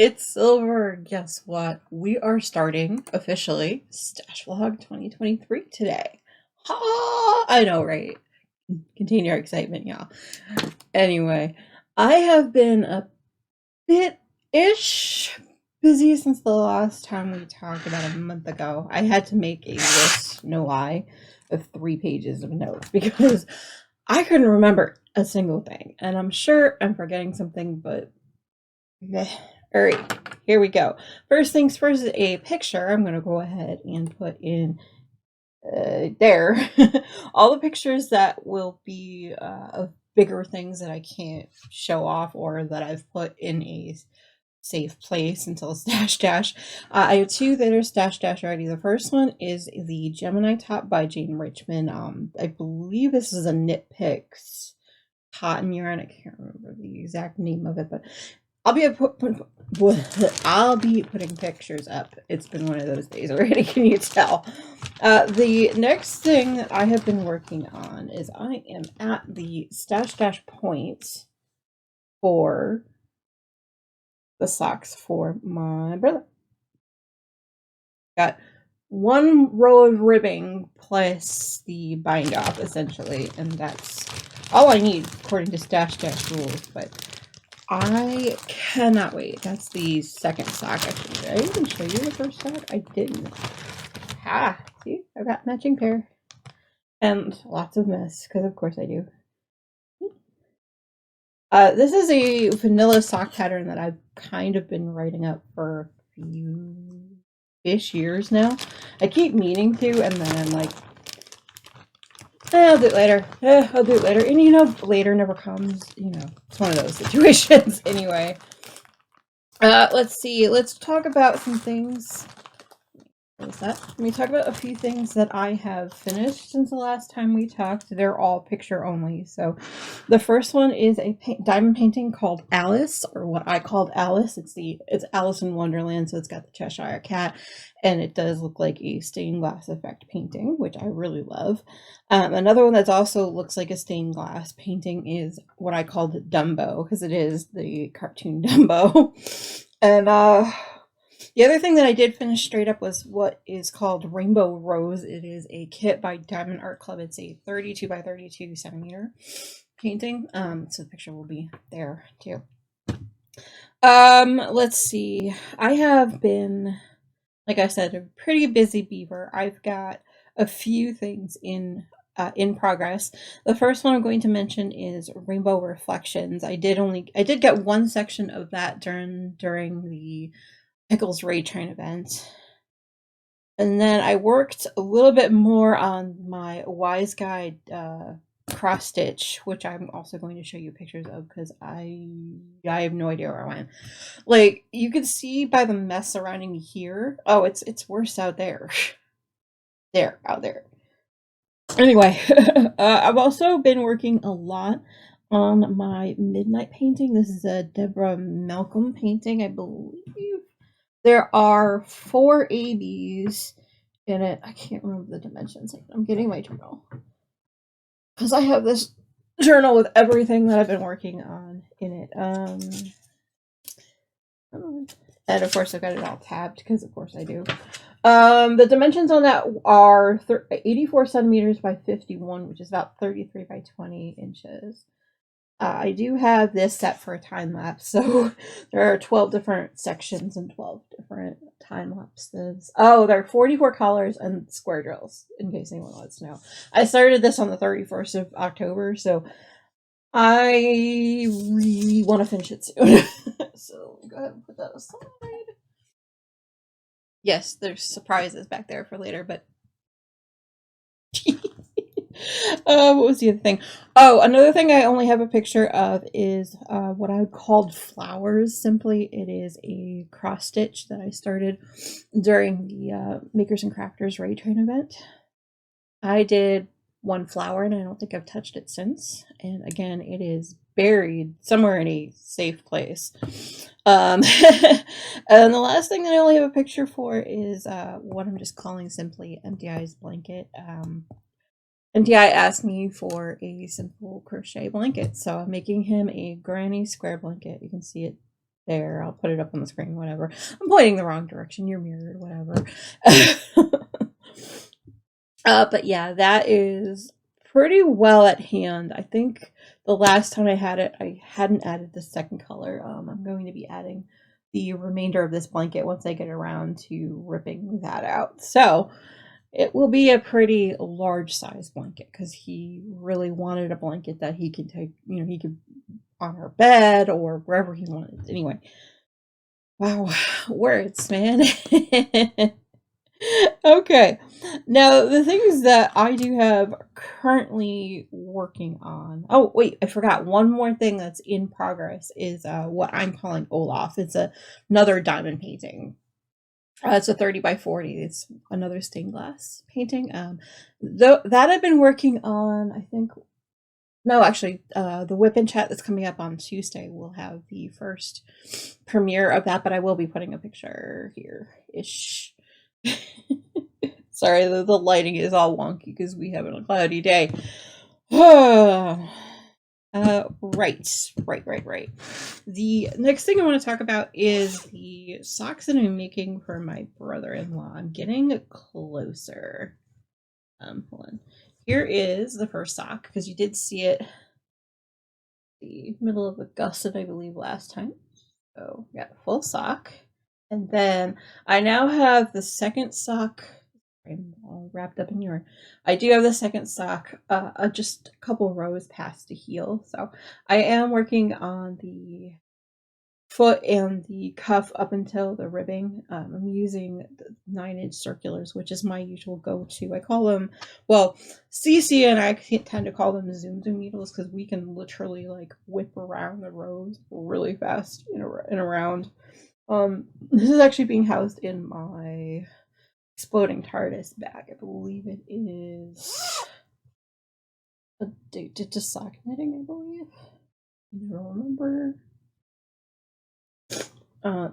It's Silver. Guess what? We are starting officially Stash Vlog 2023 today. Ha! I know, right? Contain your excitement, y'all. Anyway, I have been a bit-ish busy since the last time we talked about a month ago. I had to make a list, no lie, of 3 pages of notes because I couldn't remember a single thing. And I'm sure I'm forgetting something, but meh. All right, here we go. First things first is a picture. I'm going to go ahead and put in there all the pictures that will be of bigger things that I can't show off or that I've put in a safe place until Stash Dash. I have 2 that are Stash Dash already. The first one is the Gemini top by Jane Richmond. I believe this is a Knit Picks cotton yarn. I can't remember the exact name of it, but I'll be putting pictures up. It's been one of those days already, can you tell? The next thing that I have been working on is I am at the Stash Dash point for the socks for my brother. Got 1 row of ribbing plus the bind off, essentially, and that's all I need according to Stash Dash rules, but I cannot wait. That's the second sock. Actually, did I even show you the first sock? I didn't. Ha! See? I've got matching pair. And lots of mess, because of course I do. This is a vanilla sock pattern that I've kind of been writing up for a few-ish years now. I keep meaning to, and then I'm like, I'll do it later. I'll do it later. And you know, later never comes. You know, it's one of those situations. Anyway, let's see. Let's talk about some things. What was that? Let me talk about a few things that I have finished since the last time we talked. They're all picture only. So the first one is a diamond painting called Alice, or what I called Alice. It's Alice in Wonderland, so it's got the Cheshire Cat, and it does look like a stained glass effect painting, which I really love. Another one that also looks like a stained glass painting is what I called Dumbo, because it is the cartoon Dumbo. And the other thing that I did finish straight up was what is called Rainbow Rose. It is a kit by Diamond Art Club. It's a 32 by 32 centimeter painting. So the picture will be there too. Let's see. I have been, like I said, a pretty busy beaver. I've got a few things in progress. The first one I'm going to mention is Rainbow Reflections. I did get 1 section of that during the Pickles Raid Train event. And then I worked a little bit more on my Wise Guide cross stitch, which I'm also going to show you pictures of because I have no idea where I went. Like, you can see by the mess surrounding me here. Oh, it's worse out there. Out there. Anyway, I've also been working a lot on my midnight painting. This is a Deborah Malcolm painting, I believe. There are 4 ABs in it. I can't remember the dimensions. I'm getting my journal. Because I have this journal with everything that I've been working on in it. And of course I've got it all tabbed, because of course I do. The dimensions on that are 84 centimeters by 51, which is about 33 by 20 inches. I do have this set for a time lapse, so there are 12 different sections and 12 different time lapses. Oh, there are 44 colors and square drills, in case anyone wants to know. I started this on the 31st of October, so I really want to finish it soon. So go ahead and put that aside. Yes, there's surprises back there for later, but what was the other thing? Oh, another thing I only have a picture of is what I called Flowers. Simply, it is a cross stitch that I started during the Makers and Crafters Raid Train event. I did 1 flower, and I don't think I've touched it since. And again, it is buried somewhere in a safe place. And the last thing that I only have a picture for is what I'm just calling simply MDI's blanket. MDI asked me for a simple crochet blanket, so I'm making him a granny square blanket. You can see it There, I'll put it up on the screen, whatever. I'm pointing the wrong direction. You're mirrored, whatever. But yeah, that is pretty well at hand. I think the last time I had it, I hadn't added the second color. I'm going to be adding the remainder of this blanket once I get around to ripping that out. So it will be a pretty large size blanket because he really wanted a blanket that he could take, he could on our bed or wherever he wanted. Anyway, wow, words, man. Okay, now the things that I do have currently working on. Oh, wait, I forgot. One more thing that's in progress is what I'm calling Olaf. It's another diamond painting. It's a 30 by 40. It's another stained glass painting. That I've been working on, I think. No, actually, the Whip and Chat that's coming up on Tuesday will have the first premiere of that, but I will be putting a picture here-ish. Sorry, the lighting is all wonky because we have a cloudy day. Right. The next thing I want to talk about is the socks that I'm making for my brother-in-law. I'm getting closer. Hold on. Here is the first sock, because you did see it the middle of August, I believe, last time. So, yeah, full sock. And then I now have the second sock. I'm all wrapped up in yarn. I do have the second sock, just a couple rows past the heel. So I am working on the foot and the cuff up until the ribbing. I'm using the 9-inch circulars, which is my usual go-to. I call them, well, Cece and I tend to call them zoom needles because we can literally like whip around the rows really fast and around. This is actually being housed in my Exploding TARDIS bag. I believe it is addicted to sock knitting, I believe. I don't remember.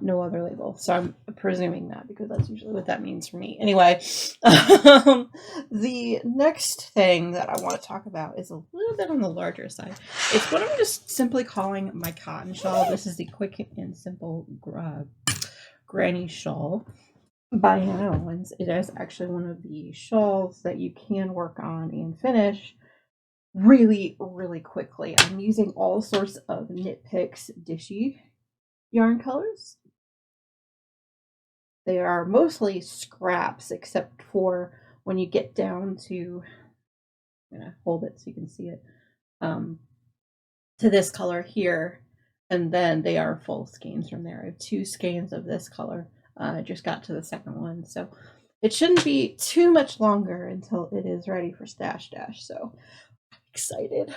No other label. So I'm presuming that because that's usually what that means for me. Anyway, the next thing that I want to talk about is a little bit on the larger side. It's what I'm just simply calling my cotton shawl. This is the Quick and Simple Granny Shawl by Howens. It is actually one of the shawls that you can work on and finish really, really quickly. I'm using all sorts of Knit Picks Dishy yarn colors. They are mostly scraps, except for when you get down to, I'm going to hold it so you can see it, to this color here, and then they are full skeins from there. I have 2 skeins of this color. I just got to the second one, so it shouldn't be too much longer until it is ready for Stash Dash, so I'm excited.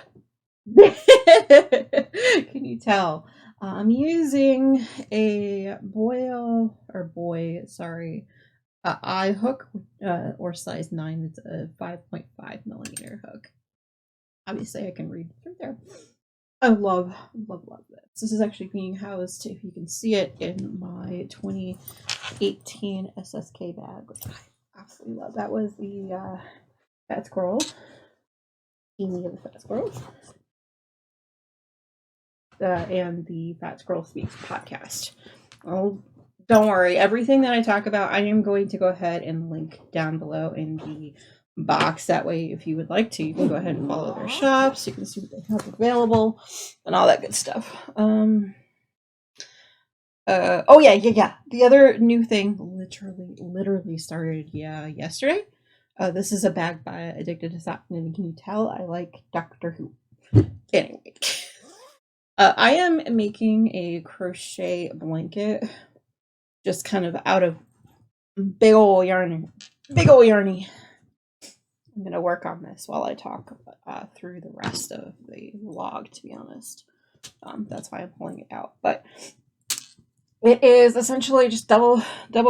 Can you tell? I'm using a eye hook, or size 9. It's a 5.5 millimeter hook. Obviously, I can read through there. I love this. This is actually being housed, if you can see it, in my 2018 SSK bag, which I absolutely love. That was the Fat Squirrel, Amy of the Fat Squirrels. And the Fat Squirrel Speaks podcast. Oh, don't worry. Everything that I talk about, I am going to go ahead and link down below in the box. That way, if you would like to, you can go ahead and follow their shops. You can see what they have available and all that good stuff. Oh yeah. The other new thing literally started yesterday. This is a bag by Addicted to Sock Knitting. Can you tell I like Doctor Who? Anyway. I am making a crochet blanket, just kind of out of big ol' yarny. I'm going to work on this while I talk through the rest of the vlog, to be honest. That's why I'm pulling it out. But it is essentially just double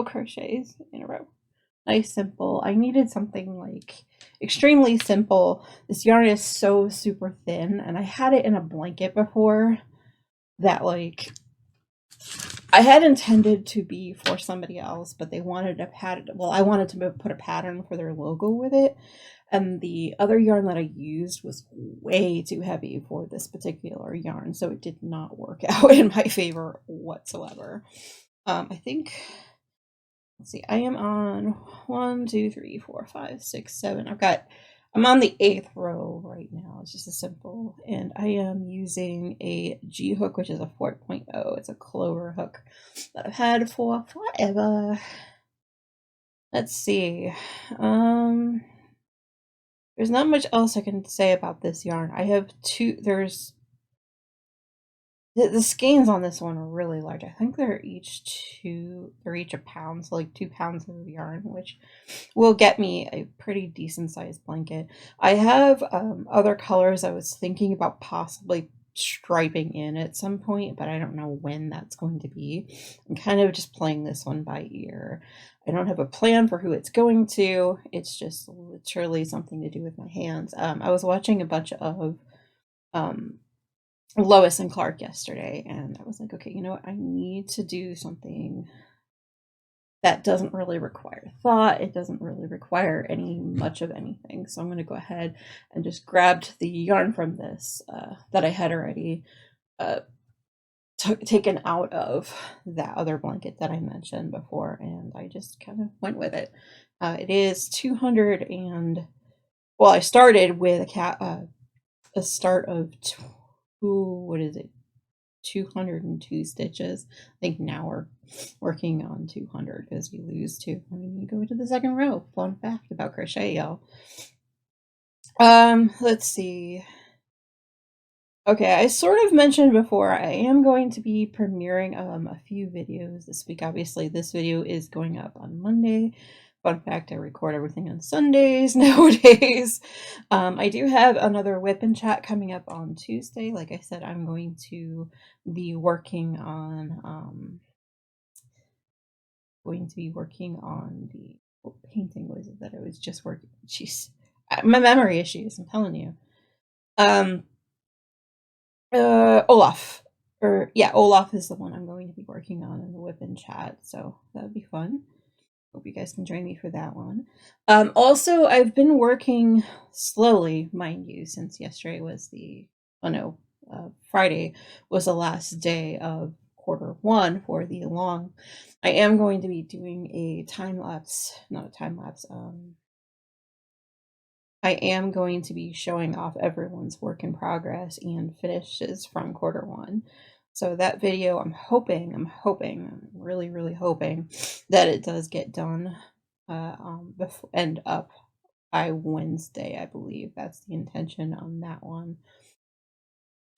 crochets in a row. Nice, simple. I needed something like extremely simple. This yarn is so super thin, and I had it in a blanket before that, like, I had intended to be for somebody else, but they wanted a pattern. Well, I wanted to put a pattern for their logo with it. And the other yarn that I used was way too heavy for this particular yarn, so it did not work out in my favor whatsoever. I think, let's see, I am on 1, 2, 3, 4, 5, 6, 7. I'm on the 8th row right now. It's just a simple, and I am using a G hook, which is a 4.0. It's a clover hook that I've had for forever. Let's see. There's not much else I can say about this yarn. I have the skeins on this one are really large. I think they're each a pound, so like 2 pounds of yarn, which will get me a pretty decent sized blanket. I have other colors I was thinking about possibly striping in at some point, but I don't know when that's going to be. I'm kind of just playing this one by ear. I don't have a plan for who it's going to. It's just literally something to do with my hands. I was watching a bunch of Lois and Clark yesterday, and I was like, okay, you know what? I need to do something that doesn't really require thought. It doesn't really require much of anything. So I'm going to go ahead and just grabbed the yarn from this that I had already taken out of that other blanket that I mentioned before, and I just kind of went with it. It is 200 and, well, I started with a start of what is it? 202 stitches. I think now we're working on 200 because we lose 2 when you go to the second row. Fun fact about crochet, y'all. Let's see. Okay, I sort of mentioned before, I am going to be premiering a few videos this week. Obviously, this video is going up on Monday. Fun fact, I record everything on Sundays nowadays. I do have another whip and chat coming up on Tuesday. Like I said, I'm going to be working on the painting. Was it that I was just working? Jeez, my memory issues, I'm telling you. Olaf. Olaf is the one I'm going to be working on in the whip and chat, so that would be fun. Hope you guys can join me for that one. Also, I've been working slowly, mind you, since yesterday was Friday was the last day of Q1 for the long. I am going to be doing a not a time lapse. I am going to be showing off everyone's work in progress and finishes from Q1. So that video, I'm really, really hoping that it does get done and up by Wednesday, I believe. That's the intention on that one.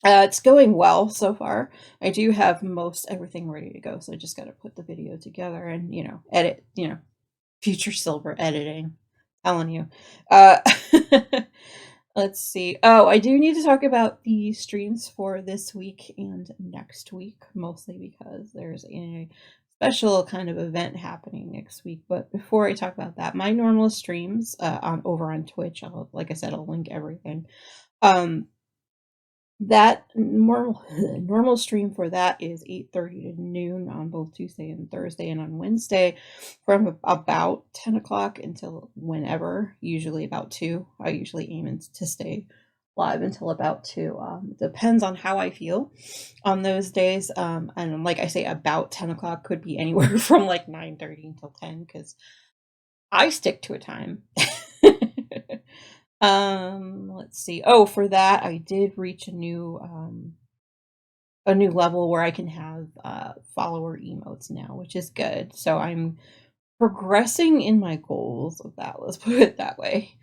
It's going well so far. I do have most everything ready to go, so I just got to put the video together and, edit, future silver editing. Telling you. Let's see. Oh, I do need to talk about the streams for this week and next week, mostly because there's a special kind of event happening next week. But before I talk about that, my normal streams over on Twitch, like I said, I'll link everything. That normal stream for that is 8:30 to noon on both Tuesday and Thursday, and on Wednesday from about 10 o'clock until whenever, usually about 2. I usually aim to stay live until about 2. It depends on how I feel on those days. And like I say, about 10 o'clock could be anywhere from like 9:30 until 10 because I stick to a time. Let's see. Oh, for that, I did reach a new level where I can have follower emotes now, which is good. So I'm progressing in my goals of that. Let's put it that way.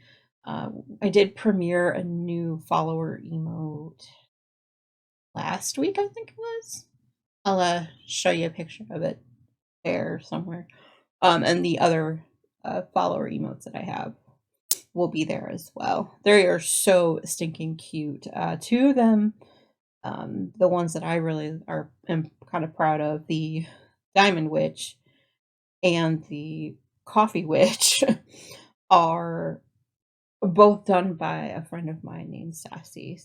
I did premiere a new follower emote last week, I think it was. I'll show you a picture of it there somewhere. And the other follower emotes that I have will be there as well. They are so stinking cute. 2 of them, the ones that I really am kind of proud of, the Diamond Witch and the Coffee Witch, are both done by a friend of mine named Sassy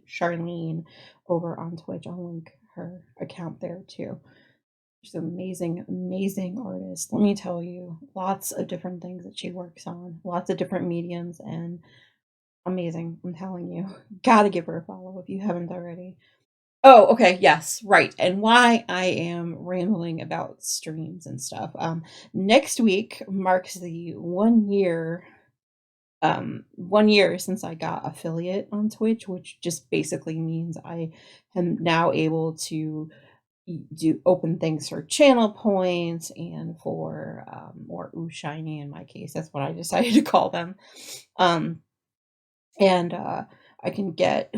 Charlene over on Twitch. I'll link her account there too. She's an amazing, amazing artist. Let me tell you, lots of different things that she works on, lots of different mediums, and amazing. I'm telling you, gotta give her a follow if you haven't already. Oh, okay, yes, right. And why I am rambling about streams and stuff. Next week marks the 1 year 1 year since I got affiliate on Twitch, which just basically means I am now able to do open things for channel points and for or ooh shiny in my case. That's what I decided to call them. Um, and I can get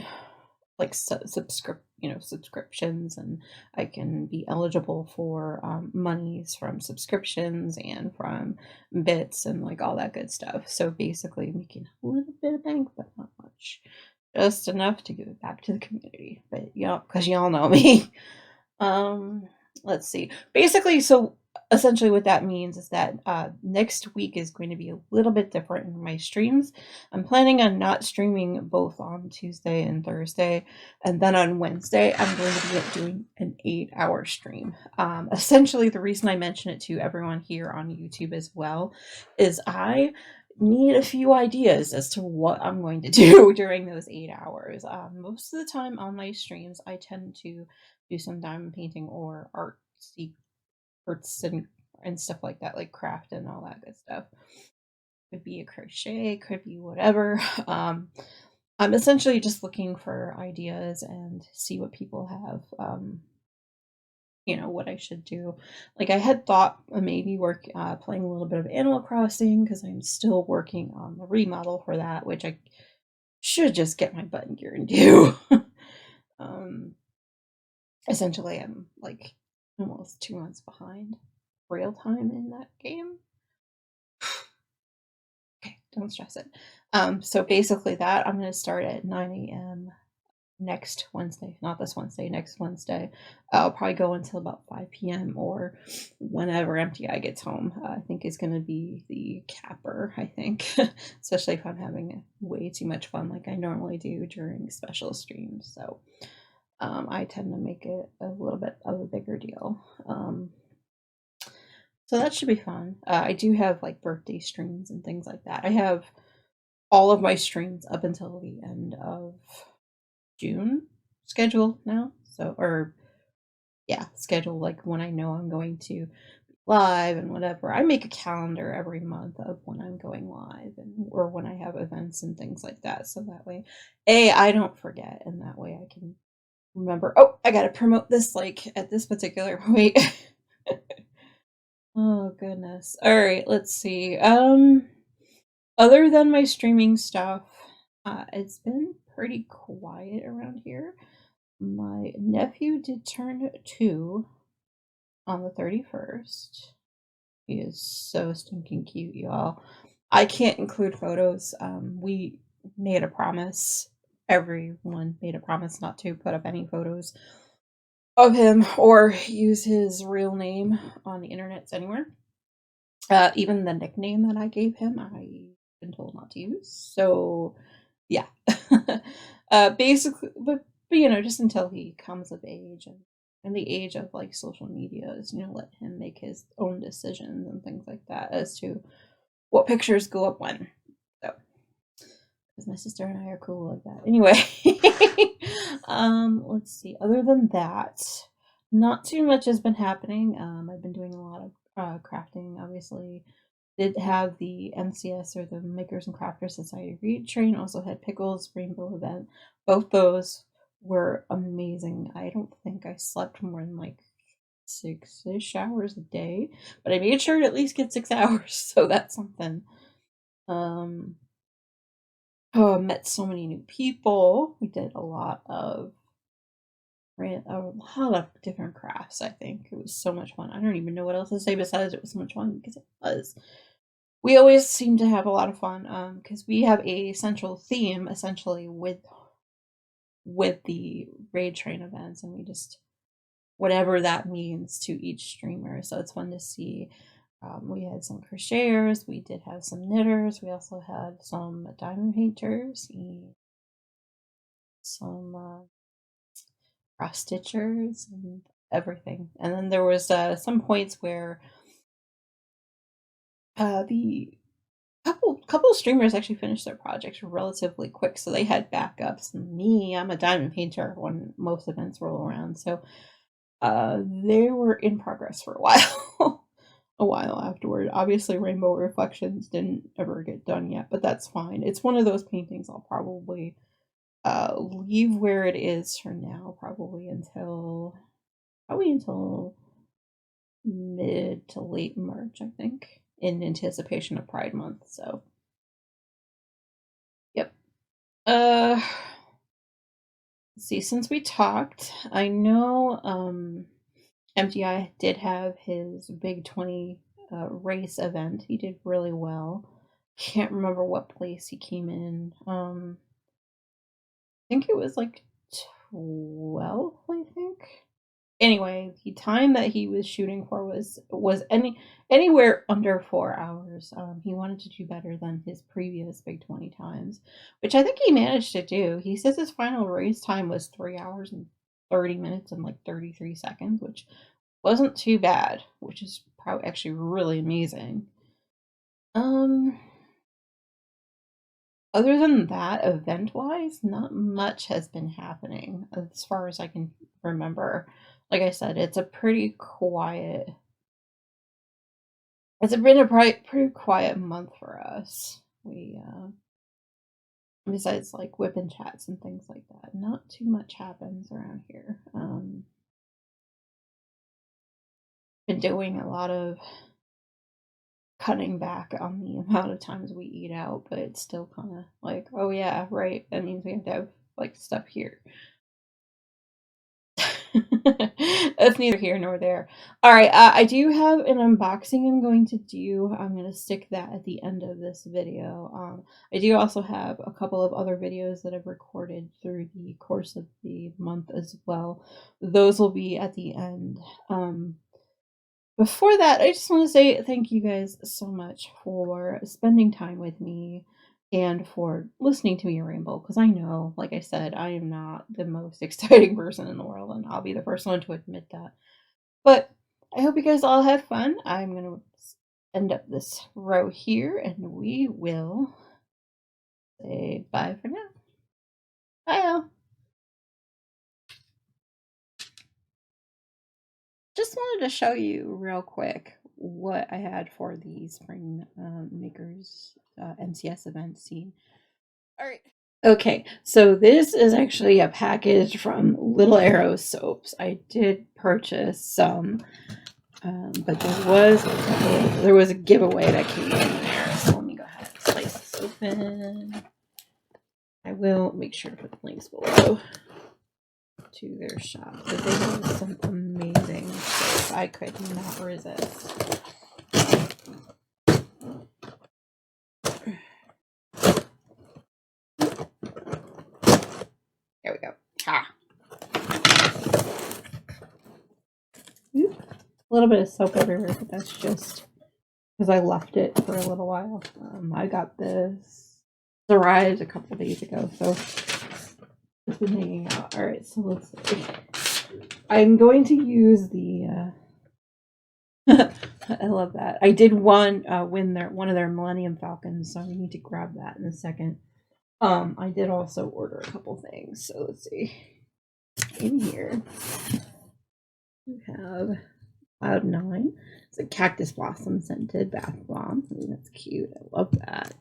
like subscriptions, and I can be eligible for monies from subscriptions and from bits and like all that good stuff. So basically making a little bit of bank, but not much, just enough to give it back to the community. But yeah, because y'all know me. um let's see, basically, so essentially what that means is that next week is going to be a little bit different in my streams. I'm planning on not streaming both on Tuesday and Thursday, and then on Wednesday I'm going to be doing an 8-hour stream. Essentially the reason I mention it to everyone here on YouTube as well is I need a few ideas as to what I'm going to do during those 8 hours. Most of the time on my streams I tend to do some diamond painting or arts and stuff like that, like craft and all that good stuff. Could be a crochet, could be whatever. I'm essentially just looking for ideas and see what people have, what I should do. Like I had thought maybe playing a little bit of Animal Crossing because I'm still working on the remodel for that, which I should just get my butt in gear and do. um, Essentially, I'm like almost 2 months behind real time in that game. Okay, don't stress it. So basically that I'm gonna start at 9 a.m. next Wednesday, not this Wednesday, next Wednesday. I'll probably go until about 5 p.m. or whenever MTI gets home. I think is gonna be the capper, I think. Especially if I'm having way too much fun like I normally do during special streams. So I tend to make it a little bit of a bigger deal. So that should be fun. I do have like birthday streams and things like that. I have all of my streams up until the end of June scheduled now. So, or yeah, schedule like when I know I'm going to be live and whatever. I make a calendar every month of when I'm going live and or when I have events and things like that. So that way, I don't forget, and that way I can remember. Oh, I gotta promote this like at this particular wait. Oh goodness. All right, let's see. Other than my streaming stuff, it's been pretty quiet around here. My nephew did turn 2 on the 31st. He is so stinking cute, y'all. I can't include photos. We made a promise. Everyone made a promise not to put up any photos of him or use his real name on the internet anywhere. Even the nickname that I gave him, I've been told not to use. So, yeah. Basically, but just until he comes of age and the age of like social media is, let him make his own decisions and things like that as to what pictures go up when. So, because my sister and I are cool like that. Anyway, let's see. Other than that, not too much has been happening. I've been doing a lot of crafting, obviously. Did have the MCS or the Makers and Crafters Society read train, also had Pickles Rainbow event. Both those were amazing. I don't think I slept more than like 6-ish hours a day, but I made sure to at least get 6 hours, so that's something. Oh, I met so many new people. We did a lot of different crafts. I think it was so much fun. I don't even know what else to say besides it was so much fun because it was. We always seem to have a lot of fun because we have a central theme essentially with the raid train events, and we just whatever that means to each streamer. So it's fun to see. We had some crocheters, we did have some knitters, we also had some diamond painters, and some cross stitchers and everything. And then there was some points where the couple of streamers actually finished their projects relatively quick, so they had backups. And me, I'm a diamond painter when most events roll around, so they were in progress for a while. A while afterward. Obviously, Rainbow Reflections didn't ever get done yet, but that's fine. It's one of those paintings I'll probably leave where it is for now, probably until mid to late March, I think, in anticipation of Pride Month. So, yep. Let's see. Since we talked, I know MDI did have his Big 20 race event. He did really well. Can't remember what place he came in. I think it was like 12th, I think. Anyway, the time that he was shooting for was anywhere under 4 hours. He wanted to do better than his previous Big 20 times, which I think he managed to do. He says his final race time was 3 hours and 30 minutes and like 33 seconds, which wasn't too bad, which is probably actually really amazing. Other than that, event-wise, not much has been happening as far as I can remember. Like I said, it's a pretty quiet. It's been a pretty quiet month for us. We besides like whipping chats and things like that, not too much happens around here. Been doing a lot of cutting back on the amount of times we eat out, but it's still kind of like, oh yeah, right, that means we have to have like stuff here. That's neither here nor there. All right, I do have an unboxing I'm going to do. I'm going to stick that at the end of this video. I do also have a couple of other videos that I've recorded through the course of the month as well. Those will be at the end. Before that, I just want to say thank you guys so much for spending time with me and for listening to me ramble, because I know, like I said, I am not the most exciting person in the world, and I'll be the first one to admit that. But I hope you guys all had fun. I'm going to end up this row here, and we will say bye for now. Bye, all. Just wanted to show you real quick what I had for the Spring Makers NCS event scene. All right. Okay, so this is actually a package from Little Arrow Soaps. I did purchase some, but there was a giveaway that came in there. So let me go ahead and slice this open. I will make sure to put the links below to their shop, because they have some amazing soap. I could not resist. There we go. Ah. A little bit of soap everywhere, but that's just because I left it for a little while. I got this arrived a couple days ago, so it's been hanging out. All right, so let's see. I'm going to use the. I love that. I did win one of their Millennium Falcons, so I need to grab that in a second. I did also order a couple things, so let's see. In here, we have Cloud9. It's a cactus blossom scented bath bomb. Ooh, that's cute. I love that.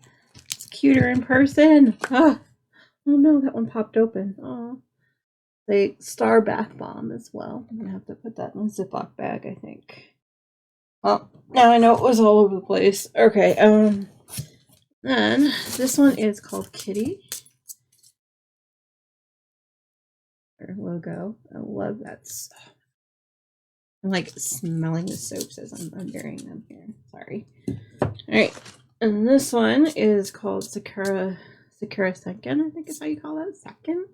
It's cuter in person. Oh no, that one popped open. Oh, the star bath bomb as well. I'm gonna have to put that in a Ziploc bag, I think. Oh, now I know it was all over the place. Okay, then this one is called Kitty. Their logo. I love that stuff. I'm like smelling the soaps as I'm unburying them here. Sorry. All right, and this one is called Sakura Senken. I think is how you call that. Senken.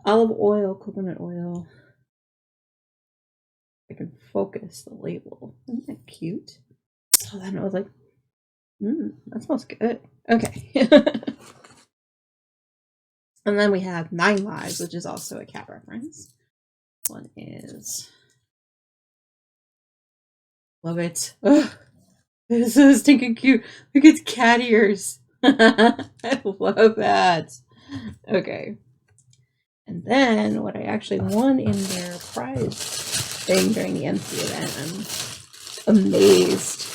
Olive oil, coconut oil. I can focus the label. Isn't that cute? So then I was like, that smells good. Okay. And then we have 9 Lives, which is also a cat reference. This one is... Love it. Ugh. This is so stinking cute. Look, it's cat ears. I love that. Okay. And then what I actually won in their prize thing during the MC event, I'm amazed.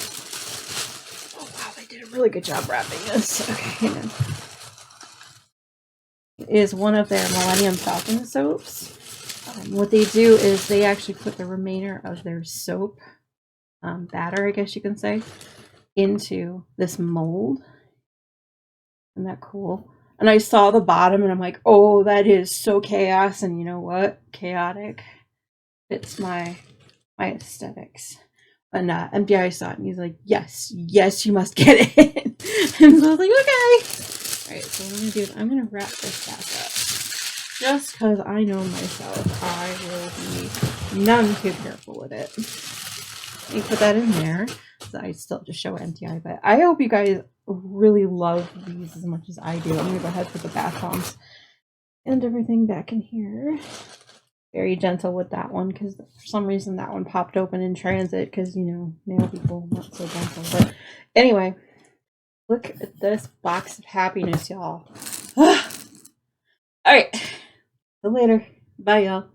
Oh wow, they did a really good job wrapping this. Okay, hang on. It is one of their Millennium Falcon soaps. What they do is they actually put the remainder of their soap batter, I guess you can say, into this mold. Isn't that cool? And I saw the bottom and I'm like, oh, that is so chaos. And you know what? Chaotic fits my aesthetics. And MPI saw it and he's like, yes, you must get it. And so I was like, okay. All right, so what I'm going to do is I'm going to wrap this back up. Just because I know myself, I will be none too careful with it. Let me put that in there. So I still just show MTI, but I hope you guys really love these as much as I do. I'm going to go ahead and put the bath bombs and everything back in here. Very gentle with that one because for some reason that one popped open in transit because, you know, male people not so gentle. But anyway, look at this box of happiness, y'all. All right. See you later. Bye, y'all.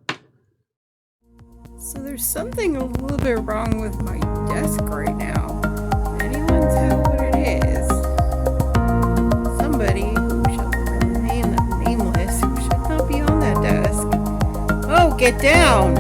So there's something a little bit wrong with my desk right now. Anyone tell what it is? Somebody who shall remain nameless who should not be on that desk. Oh, get down!